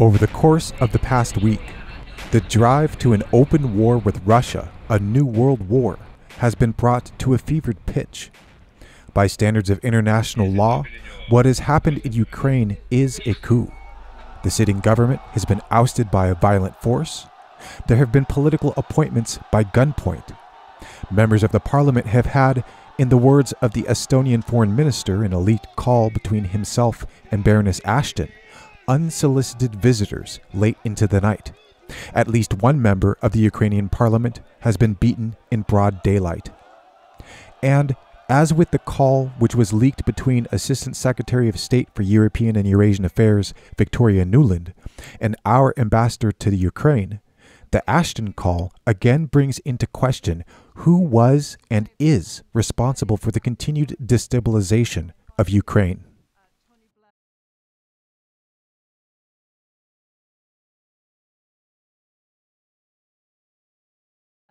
Over the course of the past week, the drive to an open war with Russia, a new world war, has been brought to a fevered pitch. By standards of international law, what has happened in Ukraine is a coup. The sitting government has been ousted by a violent force. There have been political appointments by gunpoint. Members of the parliament have had, in the words of the Estonian foreign minister, an elite call between himself and Baroness Ashton, unsolicited visitors late into the night. At least one member of the Ukrainian parliament has been beaten in broad daylight. And as with the call which was leaked between Assistant Secretary of State for European and Eurasian Affairs Victoria Nuland and our ambassador to the Ukraine, the Ashton call again brings into question who was and is responsible for the continued destabilization of Ukraine.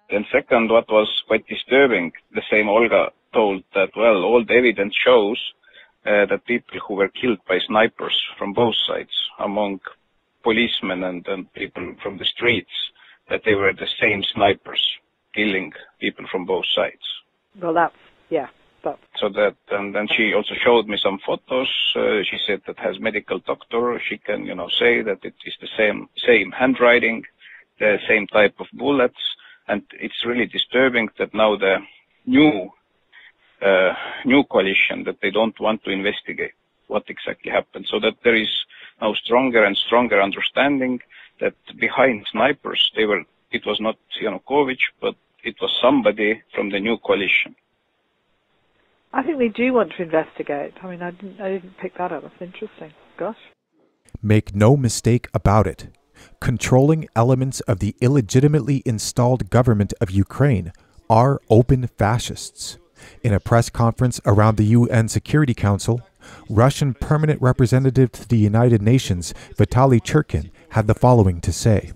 And second, what was quite disturbing, the same Olga told that, well, all the evidence shows that people who were killed by snipers from both sides, among policemen and people from the streets, that they were the same snipers killing people from both sides. Well, that's, yeah. So that, and then she also showed me some photos. She said that has medical doctor. She can, say that it is the same handwriting, the same type of bullets. And it's really disturbing that now the new coalition, that they don't want to investigate what exactly happened. So that there is now stronger and stronger understanding that behind snipers, it was not Yanukovych, but it was somebody from the new coalition. I think they do want to investigate. I mean, I didn't pick that up. That's interesting. Gosh. Make no mistake about it. Controlling elements of the illegitimately installed government of Ukraine are open fascists. In a press conference around the UN Security Council, Russian permanent representative to the United Nations, Vitaly Churkin, had the following to say.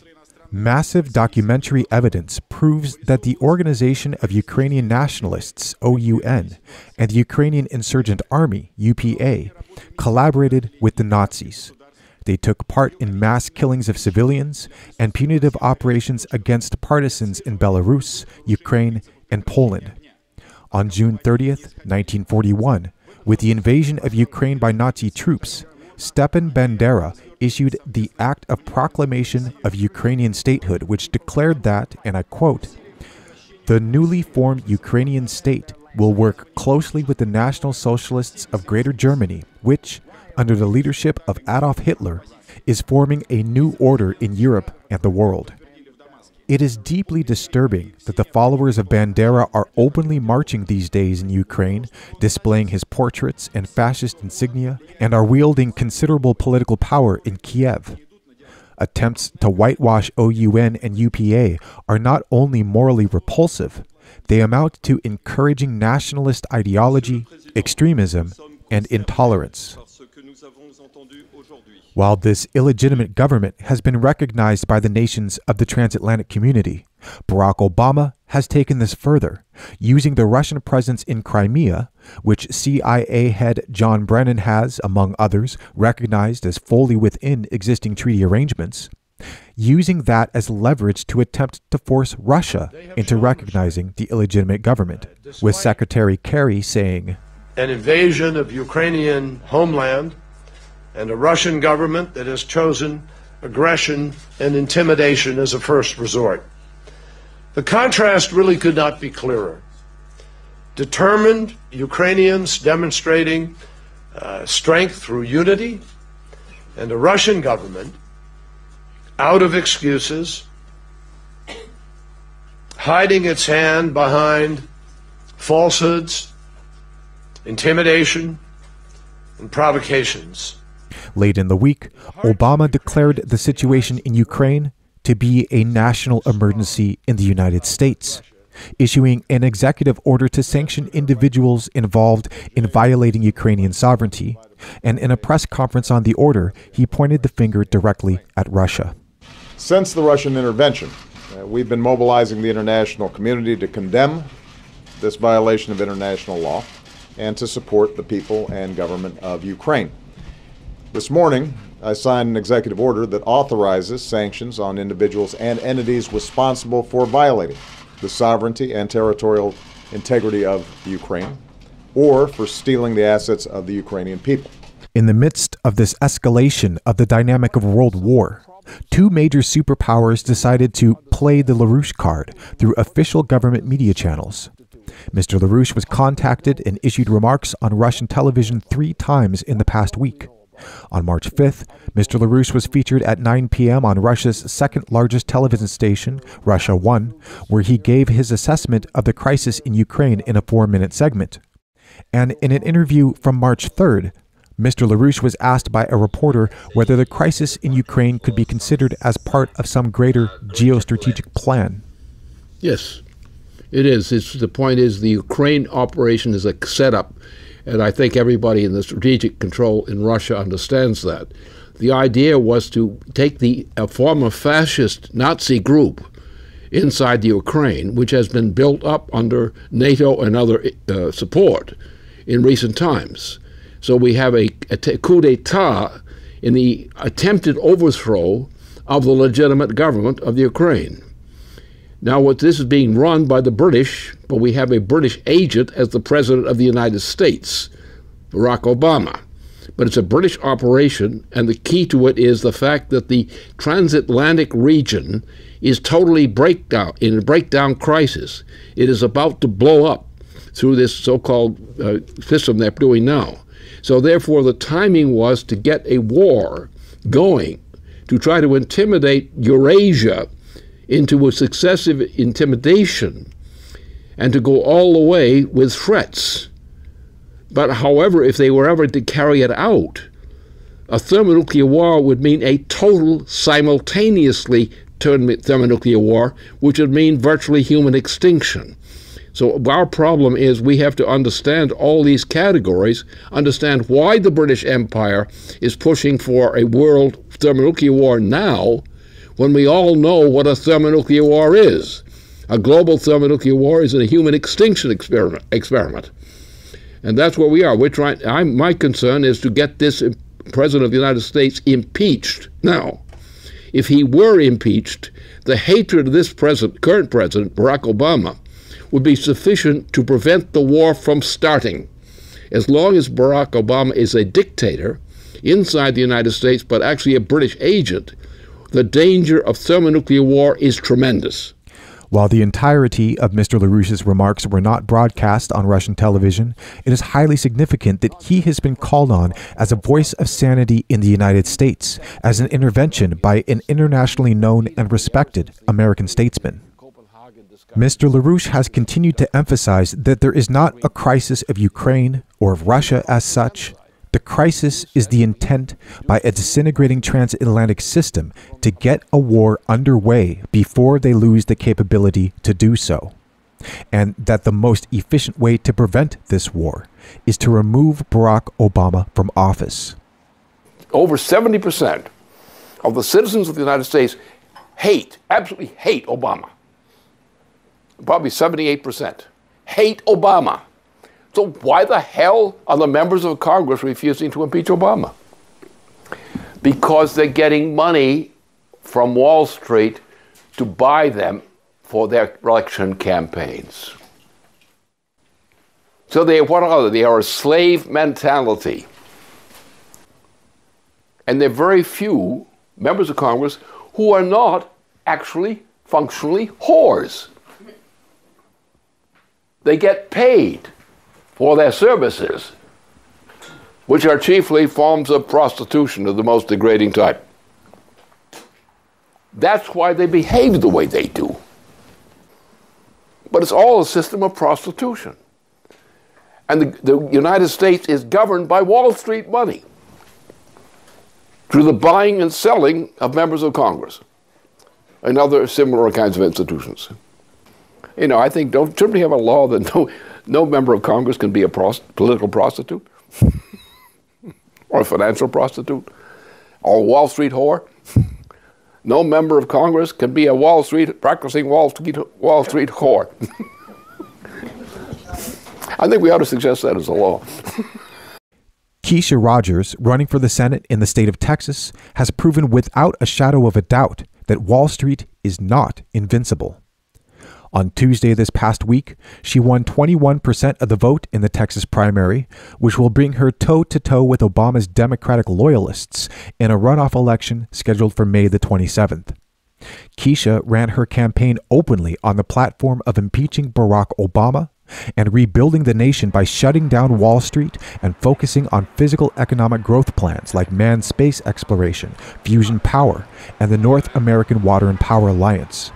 Massive documentary evidence proves that the Organization of Ukrainian Nationalists, OUN, and the Ukrainian Insurgent Army, UPA, collaborated with the Nazis. They took part in mass killings of civilians and punitive operations against partisans in Belarus, Ukraine, and Poland. On June 30th, 1941, with the invasion of Ukraine by Nazi troops, Stepan Bandera issued the Act of Proclamation of Ukrainian Statehood, which declared that, and I quote, "The newly formed Ukrainian state will work closely with the National Socialists of Greater Germany, which, under the leadership of Adolf Hitler, is forming a new order in Europe and the world." It is deeply disturbing that the followers of Bandera are openly marching these days in Ukraine, displaying his portraits and fascist insignia, and are wielding considerable political power in Kiev. Attempts to whitewash OUN and UPA are not only morally repulsive, they amount to encouraging nationalist ideology, extremism, and intolerance. While this illegitimate government has been recognized by the nations of the transatlantic community, Barack Obama has taken this further, using the Russian presence in Crimea, which CIA head John Brennan has, among others, recognized as fully within existing treaty arrangements, using that as leverage to attempt to force Russia into recognizing the illegitimate government, with Secretary Kerry saying, "An invasion of Ukrainian homeland and a Russian government that has chosen aggression and intimidation as a first resort." The contrast really could not be clearer. Determined Ukrainians demonstrating strength through unity, and a Russian government out of excuses, hiding its hand behind falsehoods, intimidation, and provocations. Late in the week, Obama declared the situation in Ukraine to be a national emergency in the United States. issuing an executive order to sanction individuals involved in violating Ukrainian sovereignty, and in a press conference on the order, he pointed the finger directly at Russia. Since the Russian intervention, we've been mobilizing the international community to condemn this violation of international law and to support the people and government of Ukraine. This morning, I signed an executive order that authorizes sanctions on individuals and entities responsible for violating the sovereignty and territorial integrity of Ukraine, or for stealing the assets of the Ukrainian people. In the midst of this escalation of the dynamic of World War, two major superpowers decided to play the LaRouche card through official government media channels. Mr. LaRouche was contacted and issued remarks on Russian television 3 times in the past week. On March 5th, Mr. LaRouche was featured at 9 p.m. on Russia's second-largest television station, Russia 1, where he gave his assessment of the crisis in Ukraine in a 4-minute segment. And in an interview from March 3rd, Mr. LaRouche was asked by a reporter whether the crisis in Ukraine could be considered as part of some greater geostrategic plan. Yes, it is. The point is the Ukraine operation is a setup, and I think everybody in the strategic control in Russia understands that. The idea was to take a former fascist Nazi group inside the Ukraine, which has been built up under NATO and other support in recent times. So we have a coup d'etat in the attempted overthrow of the legitimate government of the Ukraine. Now, this is being run by the British, but we have a British agent as the President of the United States, Barack Obama. But it's a British operation, and the key to it is the fact that the transatlantic region is totally in a breakdown crisis. It is about to blow up through this so-called system they're doing now. So therefore, the timing was to get a war going, to try to intimidate Eurasia into a successive intimidation, and to go all the way with threats. But however, if they were ever to carry it out, a thermonuclear war would mean a total, simultaneously thermonuclear war, which would mean virtually human extinction. So our problem is we have to understand all these categories, understand why the British Empire is pushing for a world thermonuclear war now, when we all know what a thermonuclear war is. A global thermonuclear war is a human extinction experiment. And that's where we are. My concern is to get this President of the United States impeached now. If he were impeached, the hatred of this current president, Barack Obama, would be sufficient to prevent the war from starting. As long as Barack Obama is a dictator inside the United States, but actually a British agent, the danger of thermonuclear war is tremendous. While the entirety of Mr. LaRouche's remarks were not broadcast on Russian television, it is highly significant that he has been called on as a voice of sanity in the United States, as an intervention by an internationally known and respected American statesman. Mr. LaRouche has continued to emphasize that there is not a crisis of Ukraine or of Russia as such. The crisis is the intent by a disintegrating transatlantic system to get a war underway before they lose the capability to do so, and that the most efficient way to prevent this war is to remove Barack Obama from office. Over 70% of the citizens of the United States absolutely hate Obama. Probably 78% hate Obama. So why the hell are the members of Congress refusing to impeach Obama? Because they're getting money from Wall Street to buy them for their election campaigns. So they are a slave mentality. And there are very few members of Congress who are not actually functionally whores. They get paid for their services, which are chiefly forms of prostitution of the most degrading type. That's why they behave the way they do. But it's all a system of prostitution. And the United States is governed by Wall Street money through the buying and selling of members of Congress and other similar kinds of institutions. You know, I think shouldn't we have a law that no member of Congress can be a political prostitute, or a financial prostitute, or a Wall Street whore? No member of Congress can be a practicing Wall Street whore. I think we ought to suggest that as a law. Keisha Rogers, running for the Senate in the state of Texas, has proven without a shadow of a doubt that Wall Street is not invincible. On Tuesday this past week, she won 21% of the vote in the Texas primary, which will bring her toe-to-toe with Obama's Democratic loyalists in a runoff election scheduled for May the 27th. Keisha ran her campaign openly on the platform of impeaching Barack Obama and rebuilding the nation by shutting down Wall Street and focusing on physical economic growth plans like manned space exploration, fusion power, and the North American Water and Power Alliance.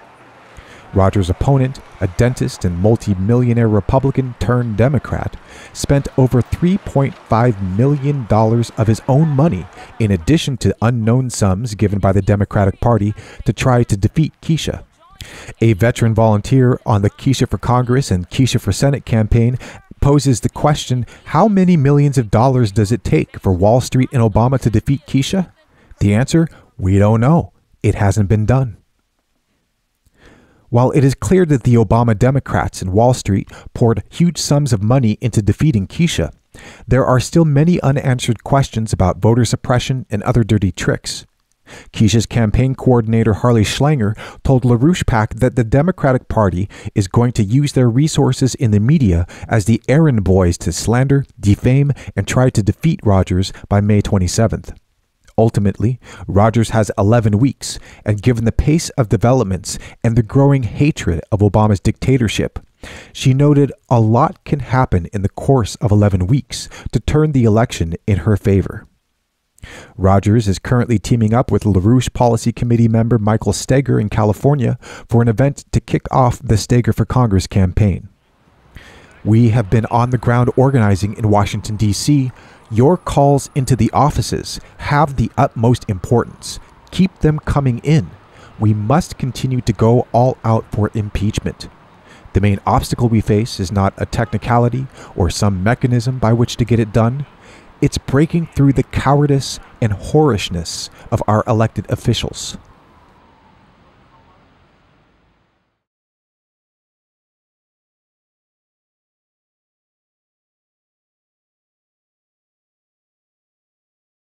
Rogers' opponent, a dentist and multi-millionaire Republican turned Democrat, spent over $3.5 million of his own money, in addition to unknown sums given by the Democratic Party, to try to defeat Keisha. A veteran volunteer on the Keisha for Congress and Keisha for Senate campaign poses the question, how many millions of dollars does it take for Wall Street and Obama to defeat Keisha? The answer, we don't know. It hasn't been done. While it is clear that the Obama Democrats and Wall Street poured huge sums of money into defeating Keisha, there are still many unanswered questions about voter suppression and other dirty tricks. Keisha's campaign coordinator Harley Schlanger told LaRouchePAC that the Democratic Party is going to use their resources in the media as the errand boys to slander, defame, and try to defeat Rogers by May 27th. Ultimately, Rogers has 11 weeks, and given the pace of developments and the growing hatred of Obama's dictatorship, she noted a lot can happen in the course of 11 weeks to turn the election in her favor. Rogers is currently teaming up with LaRouche Policy Committee member Michael Steger in California for an event to kick off the Steger for Congress campaign. We have been on the ground organizing in Washington, D.C. Your calls into the offices have the utmost importance. Keep them coming in. We must continue to go all out for impeachment. The main obstacle we face is not a technicality or some mechanism by which to get it done. It's breaking through the cowardice and whorishness of our elected officials.